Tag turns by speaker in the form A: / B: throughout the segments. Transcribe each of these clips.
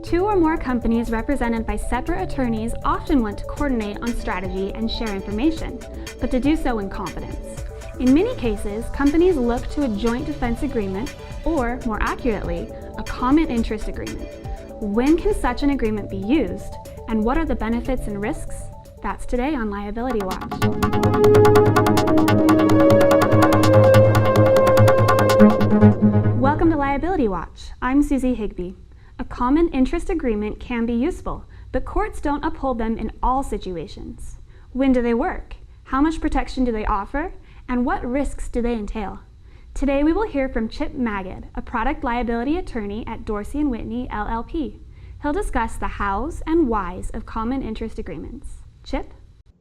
A: Two or more companies represented by separate attorneys often want to coordinate on strategy and share information, but to do so in confidence. In many cases, companies look to a joint defense agreement, or more accurately, a common interest agreement. When can such an agreement be used, and what are the benefits and risks? That's today on Liability Watch. Welcome to Liability Watch. I'm Susie Higbee. A common interest agreement can be useful, but courts don't uphold them in all situations. When do they work? How much protection do they offer? And what risks do they entail? Today we will hear from Chip Magid, a product liability attorney at Dorsey & Whitney, LLP. He'll discuss the hows and whys of common interest agreements. Chip?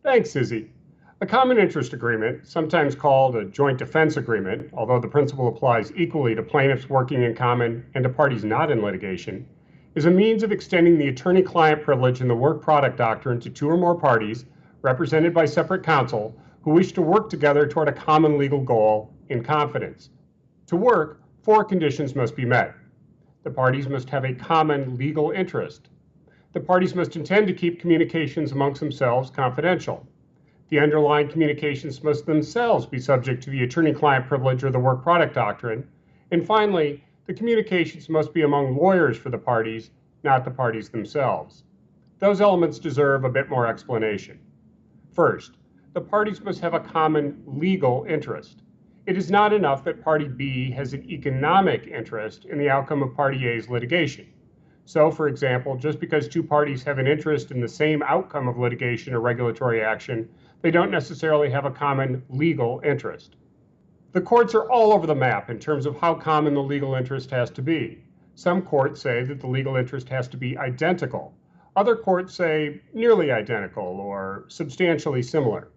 B: Thanks, Susie. A common interest agreement, sometimes called a joint defense agreement, although the principle applies equally to plaintiffs working in common and to parties not in litigation, is a means of extending the attorney-client privilege in the work product doctrine to two or more parties, represented by separate counsel, who wish to work together toward a common legal goal in confidence. To work, four conditions must be met. The parties must have a common legal interest. The parties must intend to keep communications amongst themselves confidential. The underlying communications must themselves be subject to the attorney-client privilege or the work product doctrine. And finally, the communications must be among lawyers for the parties, not the parties themselves. Those elements deserve a bit more explanation. First, the parties must have a common legal interest. It is not enough that Party B has an economic interest in the outcome of Party A's litigation. So, for example, just because two parties have an interest in the same outcome of litigation or regulatory action, they don't necessarily have a common legal interest. The courts are all over the map in terms of how common the legal interest has to be. Some courts say that the legal interest has to be identical. Other courts say nearly identical or substantially similar.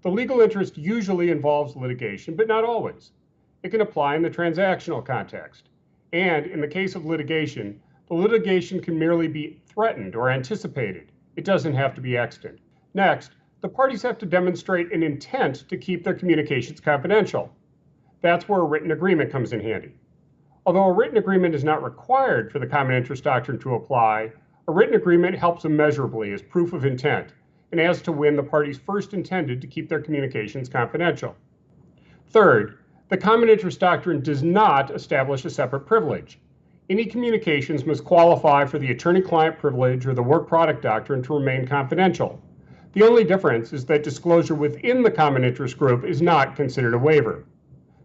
B: The legal interest usually involves litigation, but not always. It can apply in the transactional context. And in the case of litigation, the litigation can merely be threatened or anticipated. It doesn't have to be extant. Next, the parties have to demonstrate an intent to keep their communications confidential. That's where a written agreement comes in handy. Although a written agreement is not required for the common interest doctrine to apply, a written agreement helps immeasurably as proof of intent and as to when the parties first intended to keep their communications confidential. Third, the common interest doctrine does not establish a separate privilege. Any communications must qualify for the attorney-client privilege or the work product doctrine to remain confidential. The only difference is that disclosure within the common interest group is not considered a waiver.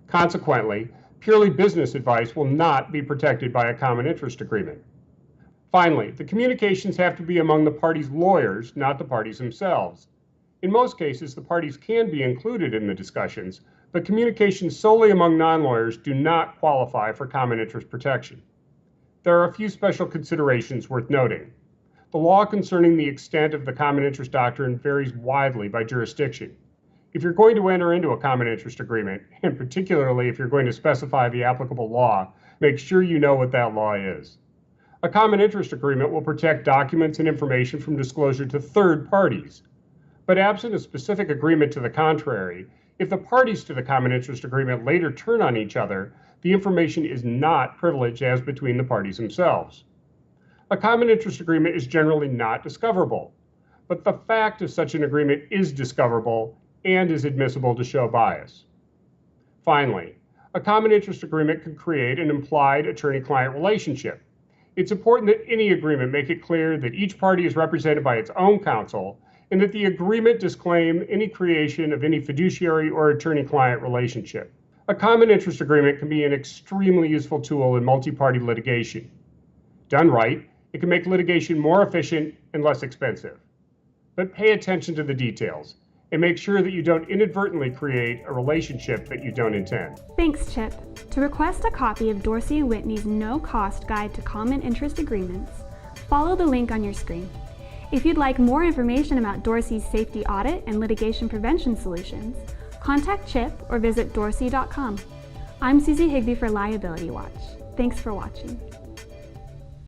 B: Consequently, purely business advice will not be protected by a common interest agreement. Finally, the communications have to be among the parties' lawyers, not the parties themselves. In most cases, the parties can be included in the discussions, but communications solely among non-lawyers do not qualify for common interest protection. There are a few special considerations worth noting. The law concerning the extent of the common interest doctrine varies widely by jurisdiction. If you're going to enter into a common interest agreement, and particularly if you're going to specify the applicable law, make sure you know what that law is. A common interest agreement will protect documents and information from disclosure to third parties. But absent a specific agreement to the contrary, if the parties to the common interest agreement later turn on each other, the information is not privileged as between the parties themselves. A common interest agreement is generally not discoverable, but the fact of such an agreement is discoverable and is admissible to show bias. Finally, a common interest agreement can create an implied attorney-client relationship. It's important that any agreement make it clear that each party is represented by its own counsel and that the agreement disclaim any creation of any fiduciary or attorney-client relationship. A common interest agreement can be an extremely useful tool in multi-party litigation. Done right, it can make litigation more efficient and less expensive. But pay attention to the details and make sure that you don't inadvertently create a relationship that you don't intend.
A: Thanks, Chip. To request a copy of Dorsey & Whitney's no-cost guide to common interest agreements, follow the link on your screen. If you'd like more information about Dorsey's safety audit and litigation prevention solutions, contact Chip or visit dorsey.com. I'm Susie Higbee for Liability Watch. Thanks for watching.